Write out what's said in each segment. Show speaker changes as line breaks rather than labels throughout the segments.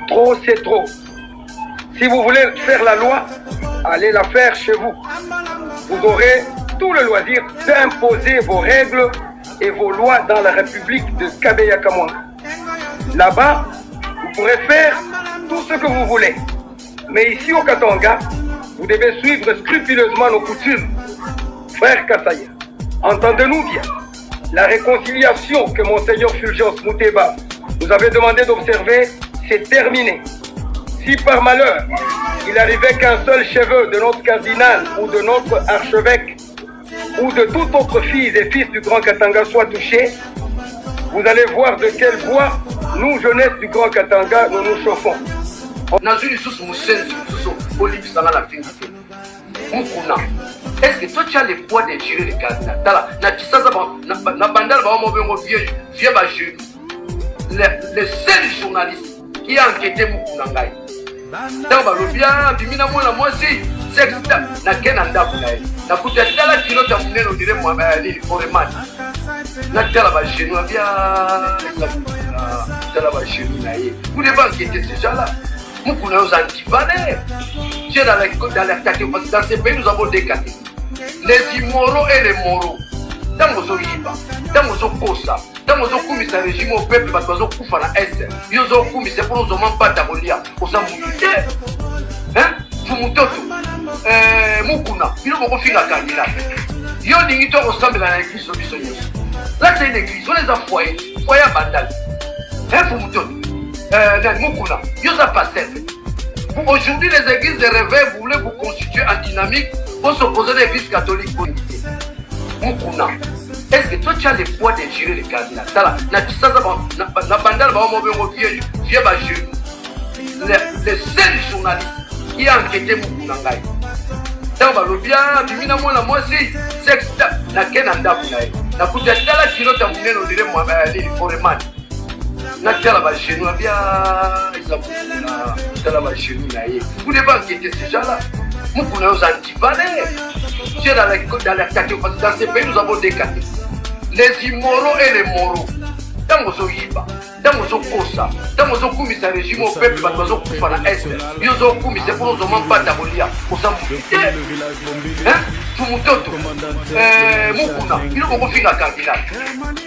Trop, c'est trop. Si vous voulez faire la loi, allez la faire chez vous. Vous aurez tout le loisir d'imposer vos règles et vos lois dans la République de Kabeya-Kamwa. Là-bas, vous pourrez faire tout ce que vous voulez. Mais ici au Katanga, vous devez suivre scrupuleusement nos coutumes. Frère Kassaya, entendez-nous bien. La réconciliation que Monseigneur Fulgence Mouteba nous avait demandé d'observer, c'est terminé. Si par malheur, il arrivait qu'un seul cheveu de notre cardinal ou de notre archevêque ou de tout autre fils et fils du Grand Katanga soit touché, vous allez voir de quelle voie nous, jeunesse du Grand Katanga, nous nous chauffons.
Est-ce que toi tu as le poids de gérer les candidats? Le seul journaliste qui a enquêté Moukounangaï. Dans Balobia, Bimina Mouna, moi aussi, c'est que na Kenanda Bounaï. Na Koutata la kilo ta mouné, on dirait moi, Ali, Foreman. Na Talaba chez nous, bien. Talaba chez nous, vous devez enquêter ces gens-là. Moukouna nous antivalés. Dieu dans la catégorie, parce que dans ces pays, nous avons des catégories. Les immoraux et les moraux. Dans vos oïbas, dans vos okosa, dans vos okumis, un régime au peuple, parce que vous avez fait la S. Ils ont okumis, c'est pour nous en pas d'abolia. Vous avez mouillé. Hein? Vous moutez tout. Moukouna, ils ont fait la candidat. Ils ont dit qu'ils ressemblent à l'église de Bissonius. Là, c'est une église, on les a foyés. Foyés à Bandal. Hein, vous moutez tout. Moukouna, ils ont passé. Aujourd'hui, les églises de réveil voulaient vous constituer en dynamique pour s'opposer à l'église catholique. Moukouna, est-ce que toi tu as le poids de gérer les candidats? Le seul journaliste qui a enquêté Moukounangaï. Dans Balobia, Bimina Mouna, moi aussi, c'est que na Kenanda Bounaï. Na Koutata la kilo ta mouné, on dirait moi, Ali, Foreman. Na Talaba chez nous, bien. Talaba chez nous, vous devez enquêter ces gens-là. Moukouna nous antivalés. Dieu dans la catégorie, parce que dans ces pays, nous avons des catégories. Les immoraux et les moraux. Dans vos oïbas, dans vos okosa, dans vos okumis, un régime au peuple, parce que vous avez fait la S. Ils ont okumis, c'est pour nous en pas d'abolia. Vous avez mouillé. Hein? Vous moutez tout. Moukouna, ils ont fait la candidat.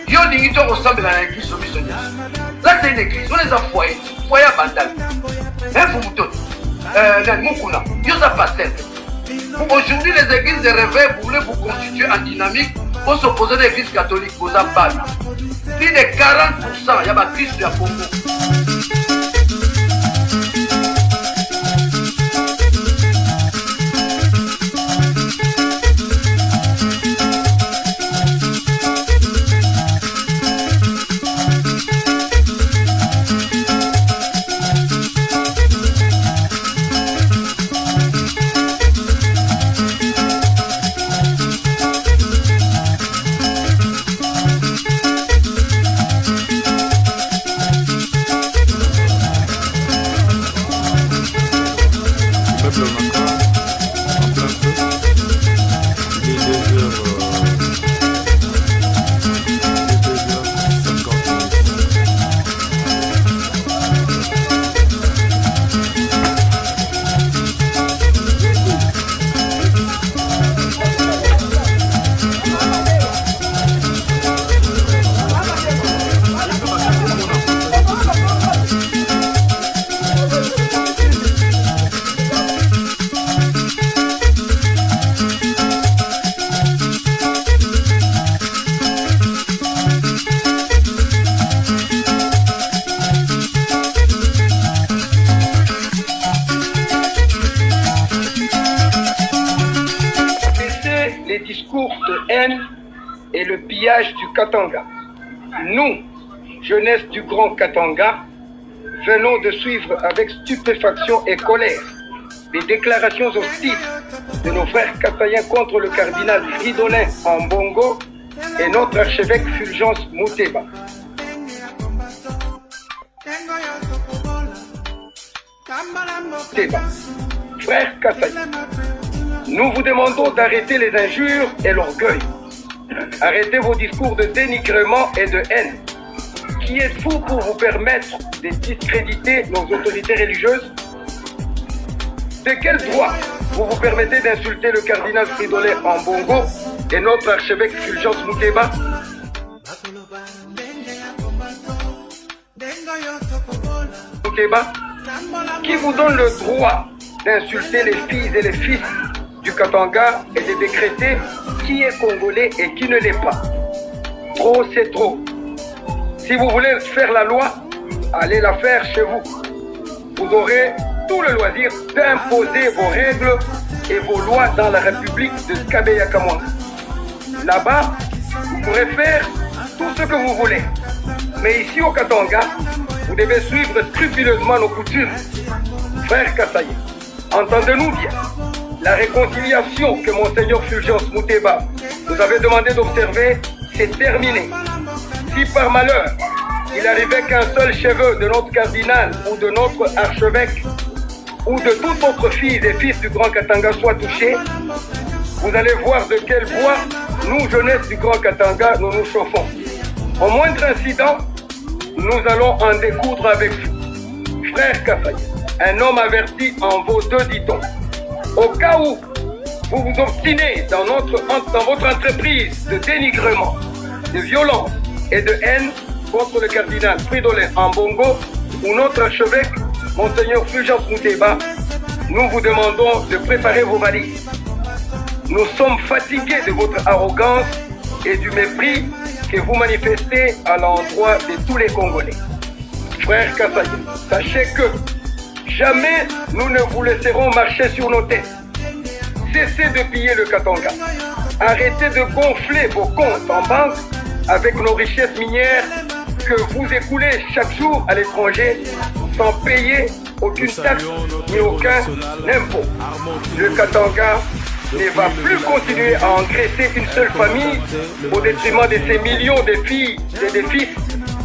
Ils ont dit qu'ils ressemblent à l'église de Bissonius. Là, c'est une église, on les a foyés. Foyés à Bandal. Hein? Vous moutez tout. Moukouna, ils ont passé. Aujourd'hui, les églises de réveil voulaient vous constituer en dynamique pour s'opposer à l'église catholique aux Abana. Plus de 40%, il y a ma crise de la Congo.
Et le pillage du Katanga. Nous, jeunesse du Grand Katanga, venons de suivre avec stupéfaction et colère les déclarations hostiles de nos frères Kassayens contre le cardinal Fridolin Ambongo et notre archevêque Fulgence Mouteba. Frères Kassayens, nous vous demandons d'arrêter les injures et l'orgueil. Arrêtez vos discours de dénigrement et de haine Qui êtes-vous pour vous permettre de discréditer nos autorités religieuses? De quel droit vous vous permettez d'insulter le cardinal Fridolin Ambongo et notre archevêque Fulgence Moutéba? Moutéba, qui vous donne le droit d'insulter les filles et les fils du Katanga et de décréter qui est congolais et qui ne l'est pas? Trop, c'est trop. Si vous voulez faire la loi, allez la faire chez vous. Vous aurez tout le loisir d'imposer vos règles et vos lois dans la République de Kabeya-Kamwanga. Là-bas, vous pourrez faire tout ce que vous voulez. Mais ici au Katanga, vous devez suivre scrupuleusement nos coutumes. Frère Kassaye, entendez-nous bien. La réconciliation que Monseigneur Fulgence Moutéba nous avait demandé d'observer, c'est terminé. Si par malheur, il arrivait qu'un seul cheveu de notre cardinal ou de notre archevêque ou de toute autre fille et fils du Grand Katanga soit touché, vous allez voir de quelle voie nous, jeunesse du Grand Katanga, nous nous chauffons. Au moindre incident, nous allons en découdre avec vous. Frère Kassaye, un homme averti en vaut deux, dit-on. Au cas où vous vous obstinez dans votre entreprise de dénigrement, de violence et de haine contre le cardinal Fridolin Ambongo ou notre archevêque, Monseigneur Fulgence Moutéba, nous vous demandons de préparer vos valises. Nous sommes fatigués de votre arrogance et du mépris que vous manifestez à l'endroit de tous les Congolais. Frère Kassaye, sachez que jamais nous ne vous laisserons marcher sur nos têtes. Cessez de piller le Katanga. Arrêtez de gonfler vos comptes en banque avec nos richesses minières que vous écoulez chaque jour à l'étranger sans payer aucune taxe ni aucun impôt. Le Katanga ne va plus continuer à engraisser une seule famille au détriment de ces millions de filles et de fils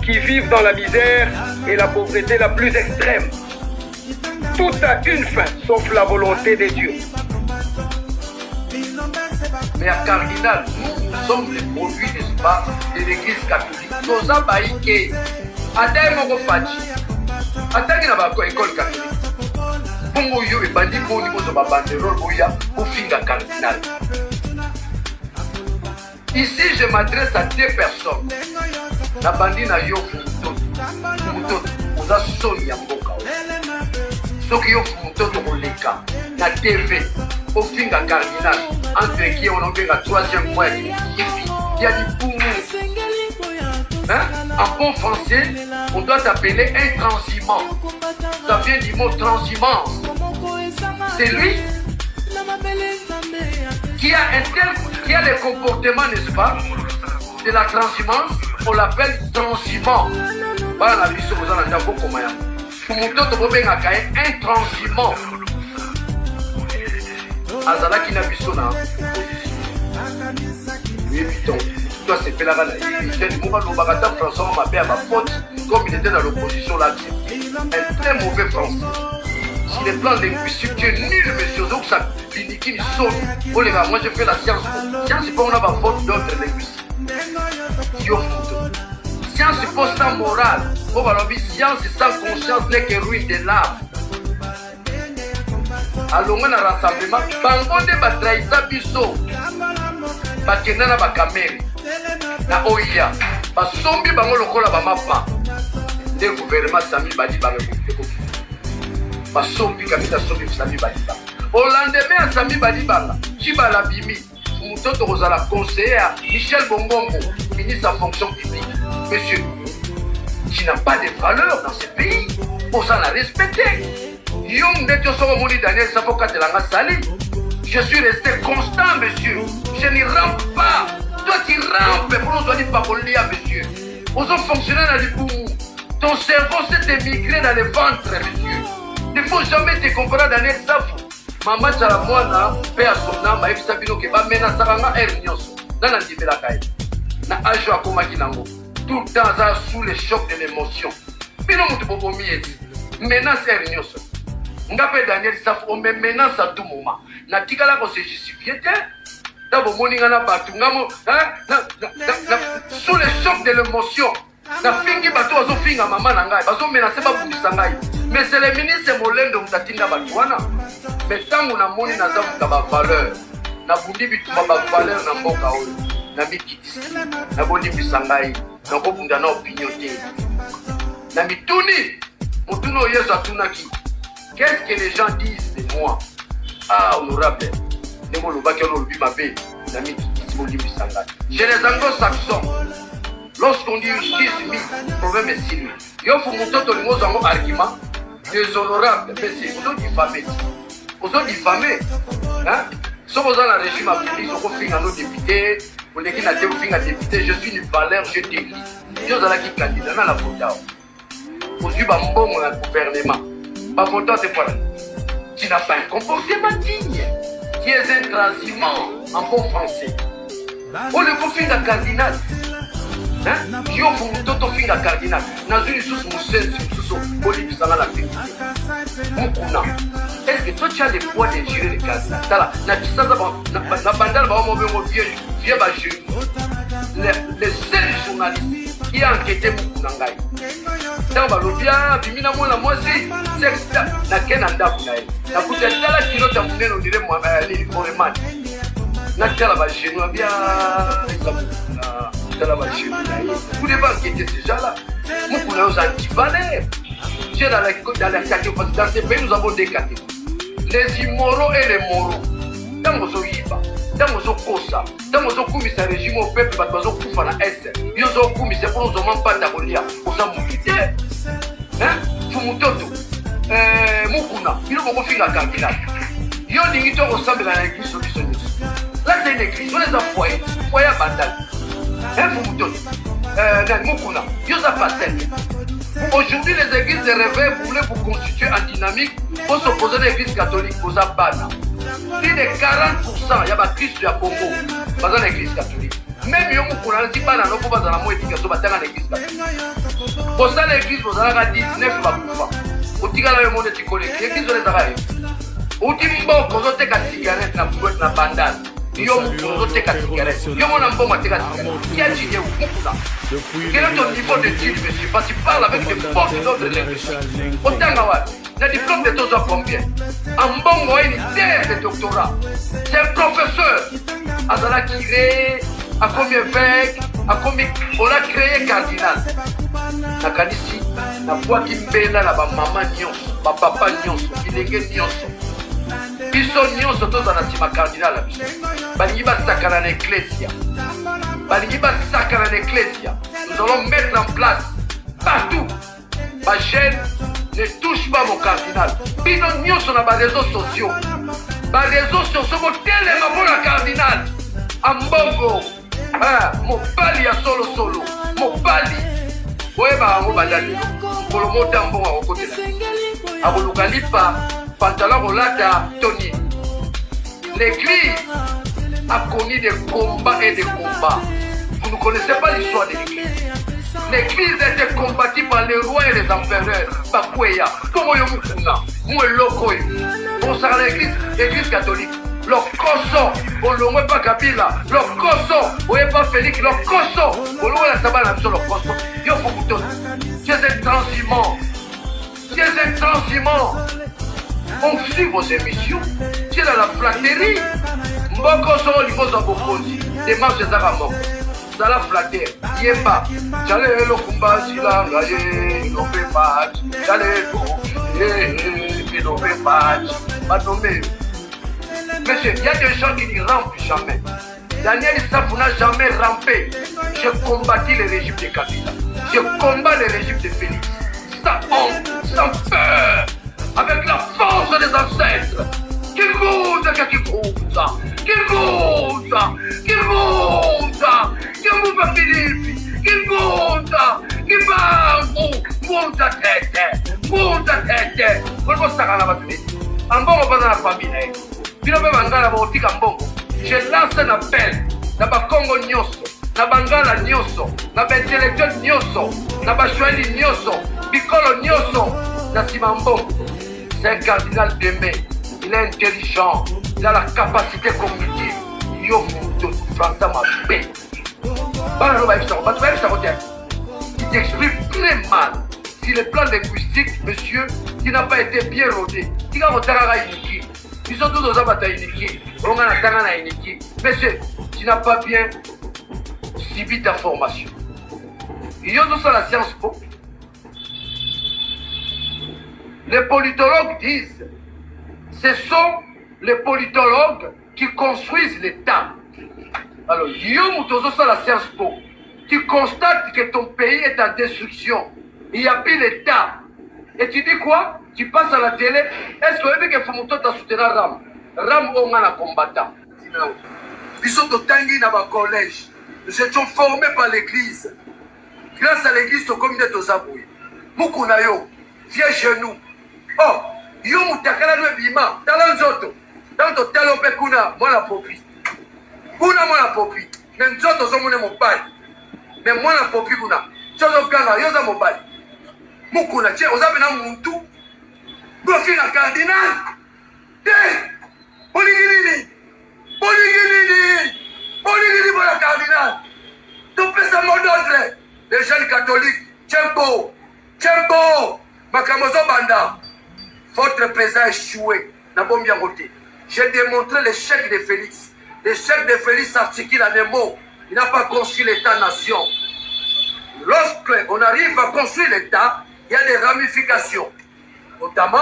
qui vivent dans la misère et la pauvreté la plus extrême. Tout a une fin, sauf la volonté de Dieu.
Mais à Cardinal, nous sommes les produits, n'est-ce pas, de l'église catholique. Nous avons baïké. Attends, mon Fati. Attends, il y a une école catholique. Bongo yo, et bandi, bon niveau de ma banderole, boya, au fin de Cardinal. Ici, je m'adresse à deux personnes. La bandi na yo, Fumuto, vous avez sonné à Mboka. Ceux qui ont Fumuto, Moleka, la TV, au fin de Cardinal, entre qui on a fait la troisième fois, il y a du poumon. Hein? En bon français, on doit appeler un transhumant. Ça vient du mot transhumance. C'est lui qui a les comportements, n'est-ce pas, de la transhumance. On l'appelle transhumant. Voilà la mission aux gens d'abord comme ça. Pour mon temps, on peut un transhumant. Azala qui n'a mission là. Oui, putain. Toi, c'est Pelagana. Il était du moment où Bagata François m'a fait à ma faute, comme il était dans l'opposition là. Un très mauvais français. Si les plans linguistiques, tu es nul, monsieur. Donc, ça, l'indiqué, il sonne. Oh les gars, moi, je fais la science. Science, c'est pas on a ma faute d'autres linguistes. Yo, science, c'est pas sans morale. Oh, alors, science, c'est sans conscience, n'est que ruine de l'âme. Alors, on a un rassemblement. Bango de Batraïsa Bisso. Bakenda na bakamere. Na oya. Basombi bango lokola bamapa. Le gouvernement Sami Badiba. Basombi kamita sombi Sami Badiba. Au lendemain à Sami Badiba, Chibala Bimi, Moutoto Rosala, conseiller à Michel Bongongo, ministre en fonction publique. Monsieur, tu n'as pas de valeur dans ce pays. Pour ça, la respecter. Young Netio Soromoni Daniel Safoka Telanga Sali. Je suis resté constant, monsieur. Je n'y rampe pas. Toi, tu rampes pour nous donner pas monsieur. Aux autres fonctionnaires dans les poumons. Ton cerveau s'est émigré dans le ventre, monsieur. Il ne faut jamais te comparer à Daniel Safo. Maman Tchalamouana, père son âme, Maïf Sabino, qui va mener à Saranga Ernios. Dans la Tibelakaï. Na Ajo Akomakinango. Tout le temps, sous le choc de l'émotion. Bino Moutobomier. Menace Ernios. Ngape Daniel Safo, on me menace à tout moment. Na tikala ko se justifier te. D'abord moninga na batu ngamo, sous le choc de l'émotion. Na fingi bato bazo finga mama na ngai, bazo menacer ba bundisa ngai. Mais c'est le ministre Molendo mutatinda bato wana. Mais tangu na moni na za muta ba valeur. Na bundi bituma ba valeur na mboka oyo. Na mikitisi. Na bondi bisangai. Na ko bunda na opinion te. Na mituni. Mutuno yeso atunaki. Qu'est-ce que les gens disent de moi? Ah, honorable. Nemo lobaki ono lobi mabe. Na mikitisi bondi bisangai. Chez les anglo-saxons, lorsqu'on dit justice, le problème est sérieux. Yo faut monter ton niveau zango argument déshonorable, mais c'est vous diffamé. Vous diffamé. Hein? Si vous avez un régime à public, vous avez un député, vous avez un député, je suis une valeur, je délie. Vous avez un candidat dans la vote. Vous avez un bon gouvernement. Ma vote, c'est quoi? Tu n'as pas un comportement digne. Tu es intransigeant en bon français. On le faut faire un cardinal. Yo fumutoto finga cardinal nazuli sous musensi sous politique ça la vie mukuna est-ce que toi tu as le poids de gérer le cardinal tala na kisaza na bandala ba mo bengo vieux ba jeu le seul journaliste qui a enquêté mukuna ngai dans ba lobia bimina mona mwasi sexe na kena ndaku na ye na kutala kilo ta muneno ndire mo ali foreman na tala ba jeu na bia vous devez enquêter ces gens-là. Nous pouvons nous antivaler. Dans ces pays, nous avons des catégories. Les immoraux et les moraux. Dans vos oïbas, dans vos kosa, dans vos koumis, un régime au peuple, dans vos koufs à la S. Ils ont koumis, c'est pour nous en pas d'abolia. Vous en mouvez. Hein? Fumutoto. Mukuna. Ils ont beaucoup fait la cardinal. Ils ont dit qu'ils ressemblent à l'église solutionniste. Là, c'est une église. On les a foyés. Foyés à Bandal. Aujourd'hui, les églises de réveil voulaient vous constituer en dynamique pour s'opposer à l'église catholique aux Abana. Plus de 40%, il y a des Christ à Congo, pas dans l'église catholique. Même si vous n'avez pas dans l'église catholique. Pour ça, l'église, vous avez 19 bakoufa. Vous avez dit le monde est collègue. L'église, vous les avez. Vous dites que vous avez des cigarettes dans la bandane. Yo moteka cigarette. Yo mon ambon moteka cigarette. Qui a dit vous? Quel est ton niveau d'études, monsieur? Parce que tu parles avec des forces de l'église. Autant d'avoir. Le diplôme de tous à combien? Un bon moyen de doctorat. C'est un professeur. Azala Kiré, à combien évêque, à combien on a créé cardinal. Nakanisi, na foi kimbela na ba maman nyonso, ba papa nyonso, bilenge nyonso. Biso nyonso toza na sima cardinal la biso. Balingi basakana na ecclesia. Balingi basakana na ecclesia. Nous allons mettre en place partout. Ma chaîne ne touche pas mon cardinal. Bino nyonso na ba réseaux sociaux. Ba réseaux sociaux mo telema pour la cardinal. Ambongo. Mobali ya solo. Mobali. Oye ba ngo bandali. Pour le mot d'ambongo au côté là. Aboluka lipa pantalon rolata Tony. L'église a connu des combats et des combats. Vous ne connaissez pas l'histoire de l'église. L'église était combattue par les rois et les empereurs. Bakweya, comment yo mukuna, moueloko. Pour ça l'église catholique. Leur koso, on ne voit pas Kabila. Leur koso, on ne pas Félix. Leur koso, on ne voit la sabane sur leur koso. Yo fukuto. C'est un transhumant. C'est un transhumant. On suit vos émissions. C'est dans la flatterie. Mboko sont au niveau de Bokozi. Des marches des Aramok. Dans la flatterie. Yemba. J'allais le combat si la gagne. Il n'en fait pas. J'allais le il n'en fait pas. Pas nommé. Monsieur, il y a des gens qui ne rampent jamais. Daniel Issafou n'a jamais rampé. J'ai combattu le régime de Kabila. Je combats le régime de Félix. Sans honte, sans peur. Avec la force des ancêtres. Qu'il goûte, qu'il goûte, qu'il goûte, qu'il goûte, qu'il goûte Philippe, qu'il goûte, qu'il goûte ta tête, goûte ta tête. Vous ne savez pas ce en bon, on va dans la famille. Puis on va dans la boutique en bon. Je lance un appel. Dans le Congo Nyoso, dans Bangala Nyoso, dans l'intellectuel Nyoso, dans Bachouali Nyoso, Bicolo Nyoso, dans Simambongo. C'est un cardinal aimé, il est intelligent, il a la capacité cognitive. Yo François Mabé. t'exprimes très mal. Si le plan linguistique, monsieur, qui n'a pas été bien rodé, qui va voter à Iniki, ils sont tous aux abattus à Iniki, on a à Iniki. Monsieur, tu n'as pas bien suivi ta formation. Il y a aussi la science po. Les politologues disent, ce sont les politologues qui construisent l'État. Alors, il y a aussi la science po. Tu constates que ton pays est en destruction. Il n'y a plus l'État. Et tu dis quoi? Tu passes à la télé. Est-ce que faut monter à soutenir Ram? Ram, on a un combattant. Ils sont au Tanguy dans le collège. Nous étions formés par l'église. Grâce à l'église, au communauté aux abouis. Mukunayo, viens chez nous. Oh, yo mutakala no bima. Talanzoto. Tanto talo pe kuna mwana popi. Kuna mwana popi. Mais nzoto zo mwana mobali. Mais mwana popi kuna. Chozo ganga yoza mobali. Mukuna che ozabe na muntu. Gofi na cardinal. Poligini. Poligini pour la cardinal. Tout peut ça mot d'ordre. Les jeunes catholiques. Tchempo. Makamozo Banda. Votre président a échoué. J'ai démontré l'échec de Félix. L'échec de Félix s'articule en un mot. Il n'a pas construit l'État-nation. Lorsqu'on arrive à construire l'État, il y a des ramifications. Notamment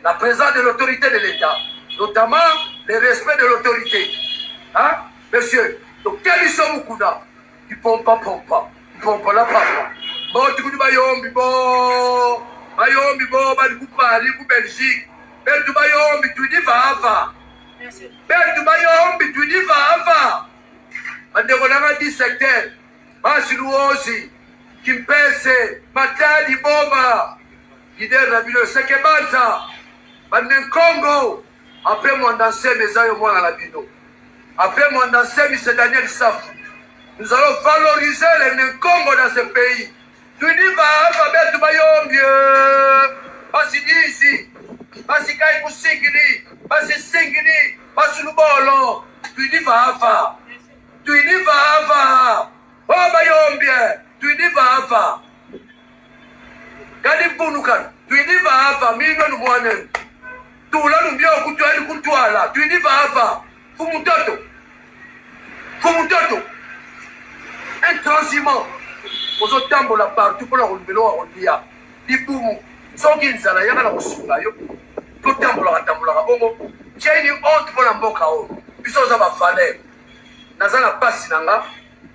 la présence de l'autorité de l'État. Notamment le respect de l'autorité. Hein, monsieur? Donc, quels sont Mukuna? Tu pompe pas. Tu pompe la papa. Bon, tu dis Bayombi, bon. Bayombi, bon, Badi Paris, Belgique. Beltu Bayombi, tu dis va. Beltu Bayombi, tu dis va. Bandegolanga 10 secteurs. Basiluosi, Kimpese, Matali Boba, Guider Rabilo, Sekebanza, Banden Congo. Après mon dansé, mes aïeux, moi, à la bino. Après mon dansé, M. Daniel Saf. Nous allons valoriser les Nkongo dans ce pays. Tu dis va, Beltu Bayombi, Basi Disi, Basi Kai Musigini, Basi Singini, Basi Lubolo. Tu dis va. Tu dis va. Oh Bayombi, tu dis va. Kadi Punukan, tu dis va, Mino Nuanen. Tu l'as nous bien au Kutuala, tu dis va. Fumutoto. Intransimant. Aux autres la partout pour la relever au dia. Di Pumu, sans qu'il s'en aille à la Rosunayo. Tout tambola bongo. J'ai une honte pour la Mbokao. Puis ça va falloir. Nazana passe nanga.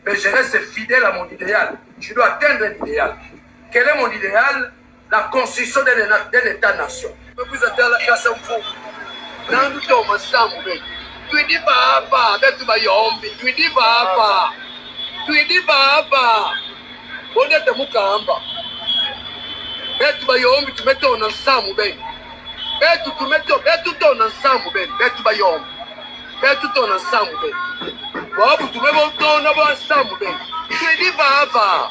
Mais je reste fidèle à mon idéal. Je dois atteindre l'idéal. Quel est mon idéal? La construction de l'État-nation. Je peux vous atteindre la classe en fou. Dans tout le monde, tu dis pas, tu vas yombi, tu dis pas. On est de Mukamba. Tu vas yombi, tu mets ton ensemble, ben. Tu mets ton ensemble, ben. Tu vas yombi. Tu ton ensemble, ben. Wabu tumebo tono ba sambe. Tu dis va.